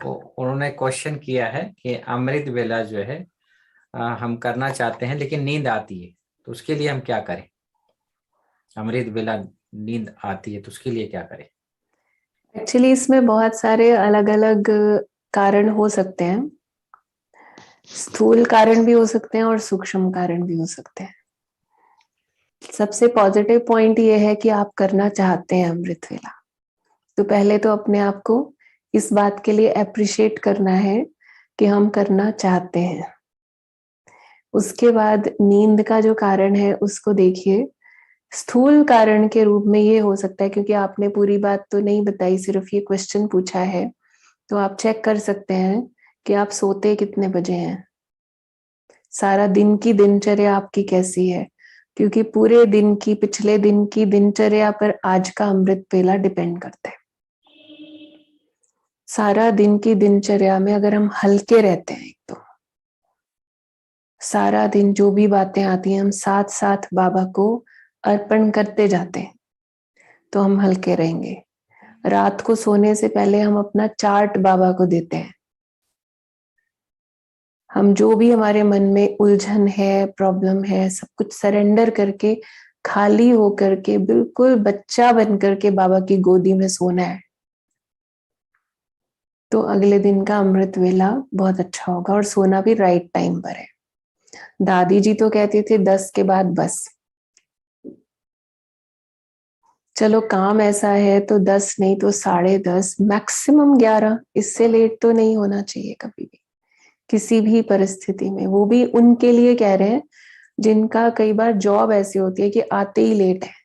उन्होंने क्वेश्चन किया है कि अमृत वेला जो है हम करना चाहते हैं लेकिन नींद आती है, तो उसके लिए हम क्या करें। अमृत वेला नींद आती है तो उसके लिए क्या करें। एक्चुअली इसमें बहुत सारे अलग अलग कारण हो सकते हैं। स्थूल कारण भी हो सकते हैं और सूक्ष्म कारण भी हो सकते हैं। सबसे पॉजिटिव पॉइंट ये है कि आप करना चाहते हैं अमृत वेला, तो पहले तो अपने आप को इस बात के लिए अप्रिशिएट करना है कि हम करना चाहते हैं। उसके बाद नींद का जो कारण है उसको देखिए। स्थूल कारण के रूप में ये हो सकता है, क्योंकि आपने पूरी बात तो नहीं बताई, सिर्फ ये क्वेश्चन पूछा है, तो आप चेक कर सकते हैं कि आप सोते कितने बजे हैं, सारा दिन की दिनचर्या आपकी कैसी है, क्योंकि पूरे दिन की, पिछले दिन की दिनचर्या पर आज का अमृत वेला डिपेंड करता है। सारा दिन की दिनचर्या में अगर हम हल्के रहते हैं, एक तो सारा दिन जो भी बातें आती हैं हम साथ साथ बाबा को अर्पण करते जाते हैं, तो हम हल्के रहेंगे। रात को सोने से पहले हम अपना चार्ट बाबा को देते हैं। हम जो भी हमारे मन में उलझन है, प्रॉब्लम है, सब कुछ सरेंडर करके, खाली होकर के, बिल्कुल बच्चा बन करके बाबा की गोदी में सोना है, तो अगले दिन का अमृत वेला बहुत अच्छा होगा। और सोना भी राइट टाइम पर है। दादी जी तो कहते थे 10 के बाद बस। चलो काम ऐसा है तो 10 नहीं तो 10:30, मैक्सिमम 11, इससे लेट तो नहीं होना चाहिए कभी भी, किसी भी परिस्थिति में। वो भी उनके लिए कह रहे हैं जिनका कई बार जॉब ऐसी होती है कि आते ही लेट है।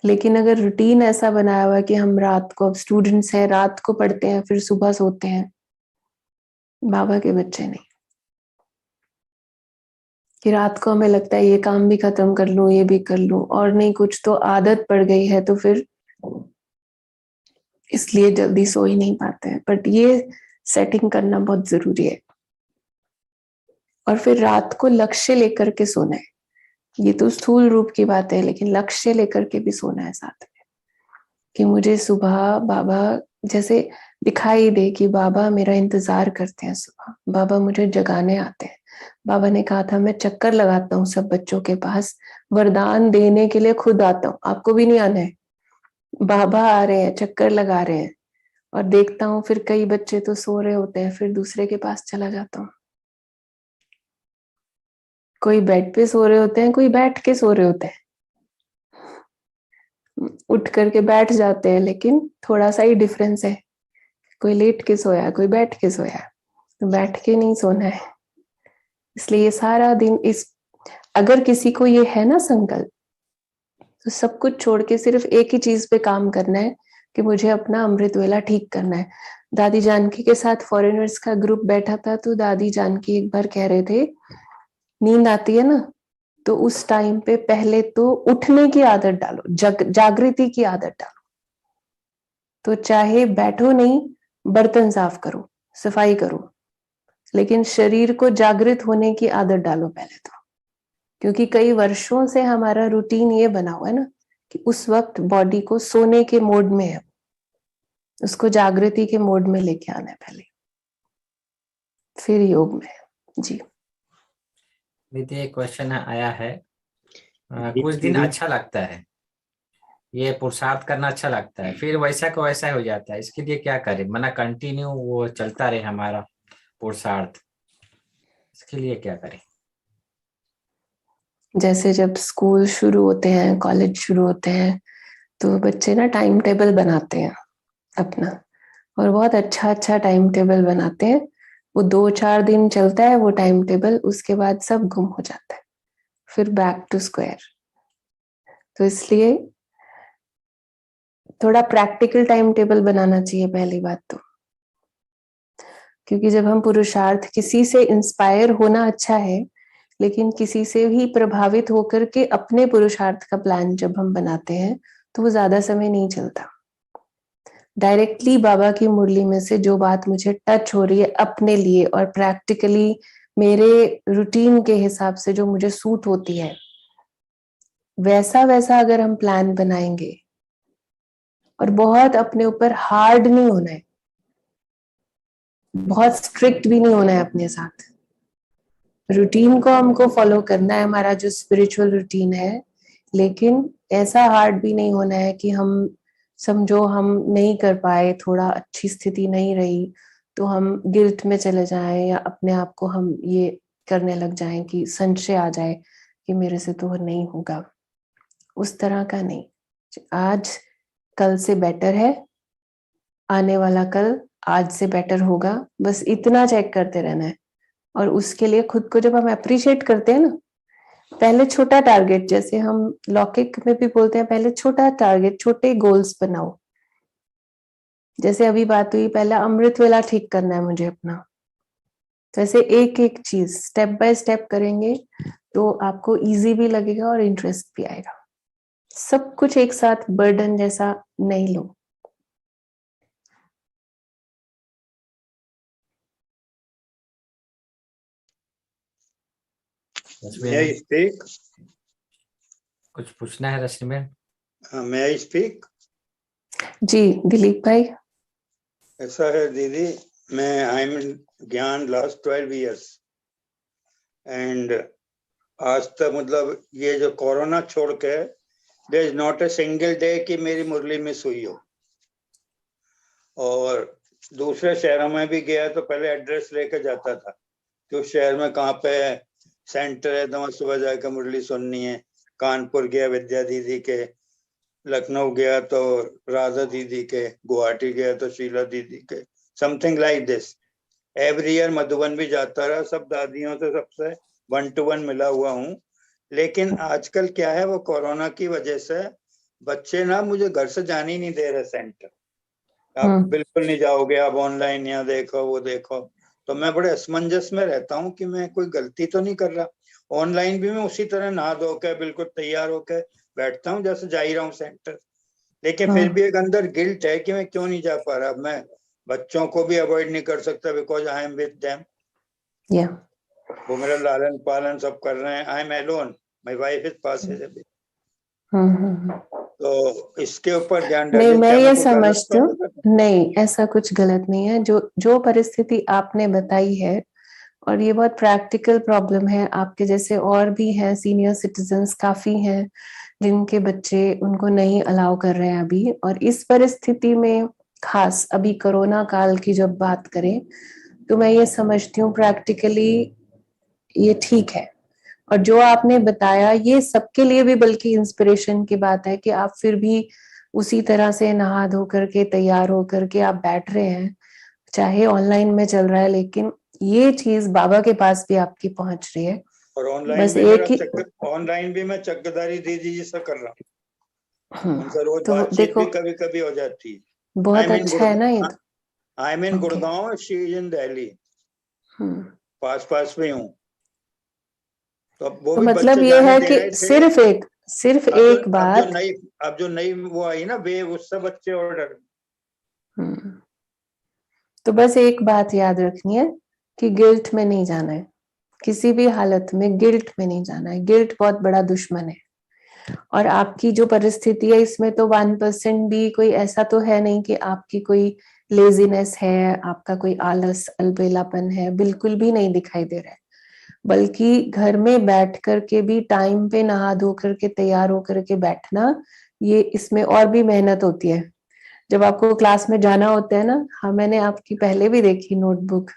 लेकिन अगर रूटीन ऐसा बनाया हुआ है कि हम रात को, अब स्टूडेंट्स हैं, रात को पढ़ते हैं फिर सुबह सोते हैं, बाबा के बच्चे नहीं, कि रात को हमें लगता है ये काम भी खत्म कर लूं, ये भी कर लूं, और नहीं कुछ तो आदत पड़ गई है तो फिर इसलिए जल्दी सो ही नहीं पाते हैं। बट ये सेटिंग करना बहुत जरूरी है। और फिर रात को लक्ष्य लेकर के सोना है। ये तो स्थूल रूप की बात है, लेकिन लक्ष्य लेकर के भी सोना है साथ में, कि मुझे सुबह बाबा जैसे दिखाई दे कि बाबा मेरा इंतजार करते हैं, सुबह बाबा मुझे जगाने आते हैं। बाबा ने कहा था मैं चक्कर लगाता हूँ सब बच्चों के पास, वरदान देने के लिए खुद आता हूँ, आपको भी नहीं आना है। बाबा आ रहे हैं, चक्कर लगा रहे हैं, और देखता हूँ फिर कई बच्चे तो सो रहे होते हैं, फिर दूसरे के पास चला जाता हूँ। कोई बेड पे सो रहे होते हैं, कोई बैठ के सो रहे होते हैं, उठ करके बैठ जाते हैं, लेकिन थोड़ा सा ही डिफरेंस है। कोई लेट के सोया, कोई बैठ के सोया, तो बैठ के नहीं सोना है। इसलिए ये सारा दिन इस, अगर किसी को ये है ना संकल्प, तो सब कुछ छोड़ के सिर्फ एक ही चीज पे काम करना है कि मुझे अपना अमृत वेला ठीक करना है। दादी जानकी के साथ फॉरेनर्स का ग्रुप बैठा था, तो दादी जानकी एक बार कह रहे थे नींद आती है ना, तो उस टाइम पे पहले तो उठने की आदत डालो, जागृति की आदत डालो। तो चाहे बैठो नहीं, बर्तन साफ करो, सफाई करो, लेकिन शरीर को जागृत होने की आदत डालो पहले तो। क्योंकि कई वर्षों से हमारा रूटीन ये बना हुआ है ना कि उस वक्त बॉडी को सोने के मोड में है, उसको जागृति के मोड में लेके आना है पहले, फिर योग में। जी दीदी एक क्वेश्चन आया है। कुछ दिन अच्छा लगता है, ये पुरुषार्थ करना अच्छा लगता है, फिर वैसा का वैसा हो जाता है, इसके लिए क्या करें, मना कंटिन्यू वो चलता रहे हमारा पुरुषार्थ, इसके लिए क्या करें। जैसे जब स्कूल शुरू होते हैं, कॉलेज शुरू होते हैं, तो बच्चे ना टाइम टेबल बनाते हैं अपना, और बहुत अच्छा अच्छा टाइम टेबल बनाते हैं। वो 2-4 दिन चलता है वो टाइम टेबल, उसके बाद सब गुम हो जाता है, फिर बैक टू स्क्वायर। तो इसलिए थोड़ा प्रैक्टिकल टाइम टेबल बनाना चाहिए पहली बात तो। क्योंकि जब हम पुरुषार्थ, किसी से इंस्पायर होना अच्छा है, लेकिन किसी से भी प्रभावित होकर के अपने पुरुषार्थ का प्लान जब हम बनाते हैं, तो वो ज्यादा समय नहीं चलता। डायरेक्टली बाबा की मुरली में से जो बात मुझे टच हो रही है अपने लिए, और प्रैक्टिकली मेरे रूटीन के हिसाब से जो मुझे सूट होती है, वैसा वैसा अगर हम प्लान बनाएंगे, और बहुत अपने ऊपर हार्ड नहीं होना है, बहुत स्ट्रिक्ट भी नहीं होना है अपने साथ। रूटीन को हमको फॉलो करना है, हमारा जो स्पिरिचुअल रूटीन है, लेकिन ऐसा हार्ड भी नहीं होना है कि हम समझो हम नहीं कर पाए, थोड़ा अच्छी स्थिति नहीं रही तो हम गिल्ट में चले जाएं या अपने आप को हम ये करने लग जाएं कि संशय आ जाए कि मेरे से तो नहीं होगा। उस तरह का नहीं। आज कल से बेटर है, आने वाला कल आज से बेटर होगा, बस इतना चेक करते रहना है। और उसके लिए खुद को जब हम अप्रिशिएट करते हैं ना, पहले छोटा टारगेट, जैसे हम लौकिक में भी बोलते हैं, पहले छोटा टारगेट, छोटे गोल्स बनाओ। जैसे अभी बात हुई, पहला अमृत वेला ठीक करना है मुझे अपना, वैसे एक एक चीज स्टेप बाय स्टेप करेंगे तो आपको इजी भी लगेगा और इंटरेस्ट भी आएगा। सब कुछ एक साथ बर्डन जैसा नहीं लो। May I speak? कुछ पूछना है रश्मि में? May I speak? जी दिलीप भाई। ऐसा है दीदी, मैं आई एम इन ज्ञान लास्ट 12 years एंड आज तक मतलब ये जो कोरोना छोड़ के there is not a single day कि मेरी मुरली मिस हुई हो। और दूसरे शहरों में भी गया तो पहले एड्रेस लेके जाता था कि उस शहर में कहाँ पे सेंटर है तो वहाँ सुबह जाकर मुरली सुननी है। कानपुर गया विद्या दीदी के, लखनऊ गया तो राधा दीदी के, गुवाहाटी गया तो शीला दीदी के, something like this. Every year Madhuban भी जाता रहा, सब दादियों से सबसे 1 to 1 मिला हुआ हूँ। लेकिन आजकल क्या है, वो कोरोना की वजह से बच्चे ना मुझे घर से जाने ही नहीं दे रहे सेंटर। आप बिल्कुल नहीं जाओगे, आप ऑनलाइन यहाँ देखो वो देखो। तो मैं बड़े असमंजस में रहता हूँ कि मैं कोई गलती तो नहीं कर रहा। ऑनलाइन भी मैं उसी तरह नहा धो के बिल्कुल तैयार होकर बैठता हूँ जैसे जा ही रहा हूँ सेंटर। लेकिन फिर भी एक अंदर गिल्ट है कि मैं क्यों नहीं जा पा रहा। मैं बच्चों को भी अवॉइड नहीं कर सकता because I am with them. वो मेरा लालन पालन सब कर रहे हैं। I am alone, my wife is पास है अभी। तो इसके ऊपर ध्यान नहीं, डालिए। मैं क्या ये कुछ गलत समझती तो हूँ, नहीं ऐसा कुछ गलत नहीं है। जो परिस्थिति आपने बताई है, और ये बहुत प्रैक्टिकल प्रॉब्लम है, आपके जैसे और भी हैं, सीनियर सिटीजन्स काफी हैं जिनके बच्चे उनको नहीं अलाउ कर रहे हैं अभी। और इस परिस्थिति में खास अभी कोरोना काल की जब बात करें तो मैं ये समझती हूँ प्रैक्टिकली ये ठीक है। और जो आपने बताया ये सबके लिए भी बल्कि इंस्पिरेशन की बात है कि आप फिर भी उसी तरह से नहा धो करके तैयार हो करके आप बैठ रहे हैं, चाहे ऑनलाइन में चल रहा है, लेकिन ये चीज बाबा के पास भी आपकी पहुंच रही है। और ऑनलाइन बस भी एक ही ऑनलाइन भी मैं चकदारी दीदी जी से कर रहा हूँ। उनसे रोज तो बातचीत देखो भी कभी कभी हो जाती है। आई बहुत मीन अच्छा है ना ये तो। I mean okay. Gurgaon, she is in Delhi, पास पास में हूँ। तो वो तो भी मतलब बच्चे ये जाने है दे कि रहे थे। सिर्फ एक अब जो बात। नई अब जो नई वो आई ना वेव, उससे बच्चे और डर। तो बस एक बात याद रखनी है कि गिल्ट में नहीं जाना है, किसी भी हालत में गिल्ट में नहीं जाना है। गिल्ट बहुत बड़ा दुश्मन है। और आपकी जो परिस्थिति है इसमें तो 1% भी कोई ऐसा तो है नहीं कि आपकी कोई लेजीनेस है, आपका कोई आलस अलबेलापन है, बिल्कुल भी नहीं दिखाई दे रहा है। बल्कि घर में बैठ करके भी टाइम पे नहा धो करके तैयार होकर के बैठना, ये इसमें और भी मेहनत होती है। जब आपको क्लास में जाना होता है ना, हाँ मैंने आपकी पहले भी देखी नोटबुक,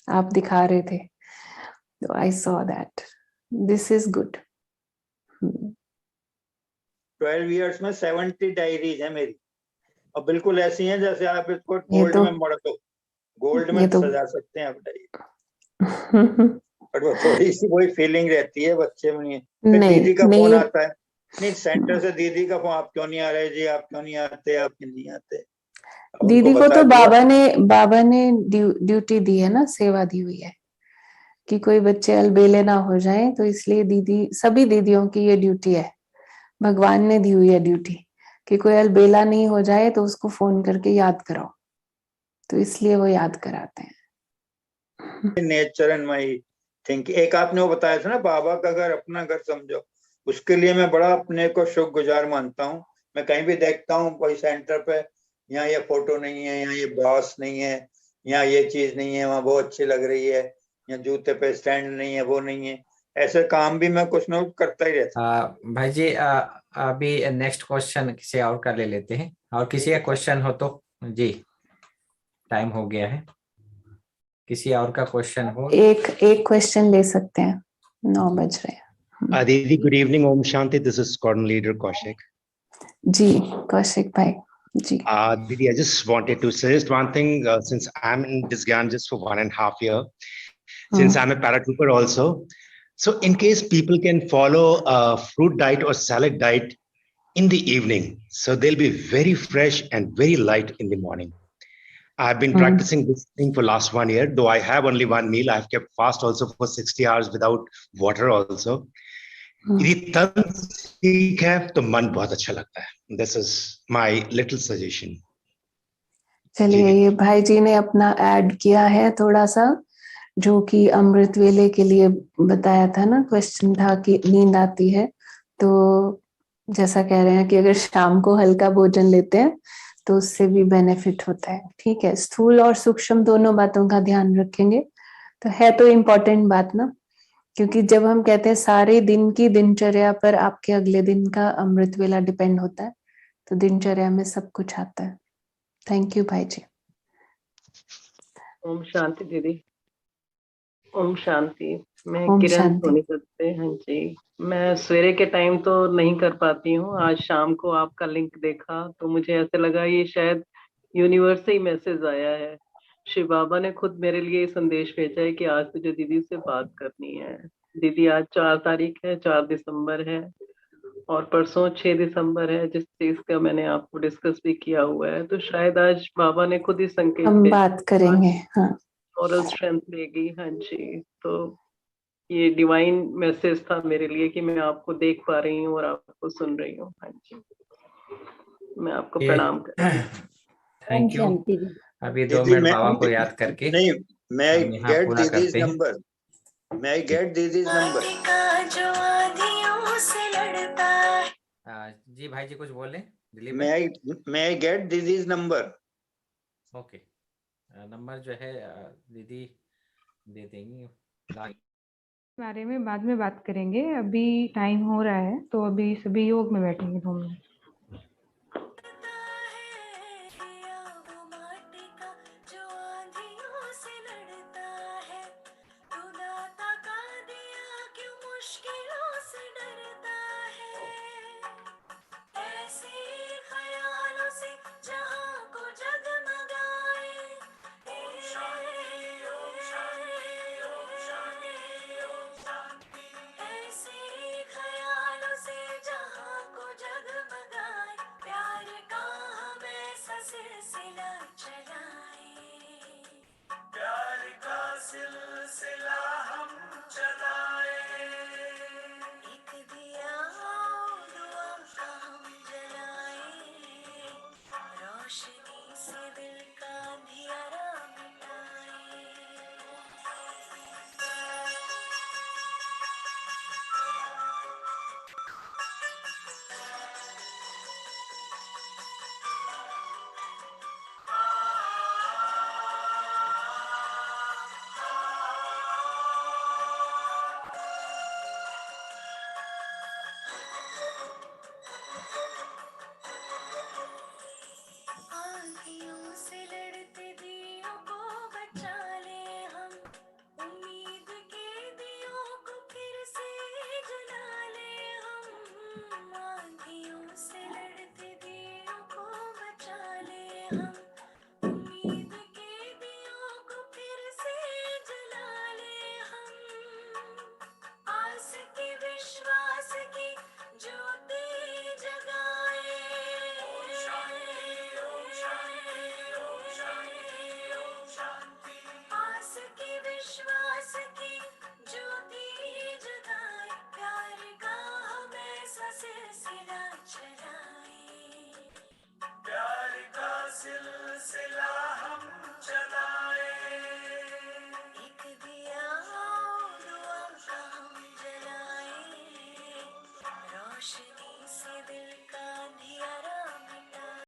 आप दिखा रहे थे, तो I saw that this is good. 12 years में 70 डायरीज है मेरी, और बिल्कुल ऐसी हैं जैसे आप इसको ये गोल्ड तो में मढ़ दो, गोल्ड ये में तो सजा सकते हैं आप डायरी। बट वो थोड़ी सी वही फीलिंग रहती है बच्चे में नहीं है। फिर नहीं दीदी का फोन नहीं आता है, नहीं सेंटर से दीदी का फोन, आप क्यों नहीं आ रहे जी, आप क्यों नहीं आते, आप क्यों नहीं आते। अब उनको दीदी को बता तो दिया। बाबा ने ड्यूटी दी है ना, सेवा दी हुई है कि कोई बच्चे अलबेले ना हो जाएं, तो इसलिए दीदी, सभी दीदियों की ये ड्यूटी है, भगवान ने दी हुई है ड्यूटी कि कोई अलबेला नहीं हो जाए तो उसको फोन करके याद कराओ, तो इसलिए वो याद कराते हैं। Nature and my think. एक आपने वो बताया था ना बाबा का घर अपना घर समझो, उसके लिए मैं बड़ा अपने को शुक्रगुजार मानता हूँ। मैं कहीं भी देखता हूँ कोई सेंटर पे, यहाँ ये फोटो नहीं है, यहाँ ये बॉस नहीं है, यहाँ ये चीज नहीं है, वहाँ वो अच्छी लग रही है, या जूते पे स्टैंड नहीं है, वो नहीं है। ऐसे काम भी मैं कुछ ना कुछ करता ही रहता हूँ। भाई जी, अभी नेक्स्ट क्वेश्चन किसी और का ले लेते हैं, और किसी ठीक का है सर। क्वेश्चन हो तो। जी, टाइम हो गया है, किसी और का क्वेश्चन हो। एक एक क्वेश्चन ले सकते हैं, 9 बज रहे हैं। Aditi, good evening. Om Shanti. This is Squadron Leader Kaushik. जी कौशिक भाई जी। Didi, I just wanted to suggest one thing. Since I'm in this GAN just for 1.5 years, since I'm a paratrooper also, so in case people can follow a fruit diet or salad diet in the evening, so they'll be very fresh and very light in the morning. I've been practicing this thing for last 1 year, though I have only one meal. I've kept fast also for 60 hours without water also. यदि तन ठीक है तो मन बहुत अच्छा लगता है। This is my little suggestion. चलिए, ये भाई जी ने अपना ऐड किया है थोड़ा सा, जो कि अमृत वेले के लिए बताया था ना, क्वेश्चन था कि नींद आती है, तो जैसा कह रहे हैं कि अगर शाम को हल्का भोजन लेते हैं तो उससे भी बेनिफिट होता है। ठीक है, स्थूल और सूक्ष्म दोनों बातों का ध्यान रखेंगे, तो है तो इम्पोर्टेंट बात ना, क्योंकि जब हम कहते हैं सारे दिन की दिनचर्या पर आपके अगले दिन का अमृत वेला डिपेंड होता है, तो दिनचर्या में सब कुछ आता है। थैंक यू भाई जी। ओम शांति दीदी। ओम शांति। मैं ओम किरण शांति। सोनीपत से। हाँ जी, मैं सवेरे के टाइम तो नहीं कर पाती हूँ। आज शाम को आपका लिंक देखा तो मुझे ऐसे लगा ये शायद यूनिवर्स से ही मैसेज आया है। शिव बाबा ने खुद मेरे लिए संदेश भेजा है कि आज तुझे दीदी से बात करनी है। दीदी आज 4 तारीख है, 4 दिसंबर है, और परसों 6 दिसंबर है, जिस चीज का मैंने आपको डिस्कस भी किया हुआ है। तो शायद आज बाबा ने खुद ही संकेत हम भेजा, बात करेंगे। हाँ, मॉरल स्ट्रेंथ लेगी। हाँ जी, तो ये डिवाइन मैसेज था मेरे लिए कि मैं आपको देख पा रही हूँ और आपको सुन रही हूँ। हाँ जी, मैं आपको प्रणाम करती हूँ। Thank you. शांति जी। अभी 2 दीदी मिनट मैं बाबा को याद करके नहीं, मैं आई हम यहाँ गेट पूरा दीदीज करते हैं। नंबर, मैं आई गेट दीदीज नंबर। जी भाई जी कुछ बोले दिलीप मैं भाई। I get didis number. Okay, number जो है दीदी दे देंगी। बारे में बाद में बात करेंगे, अभी टाइम हो रहा है, तो अभी सभी योग में बैठेंगे 2 मिनट।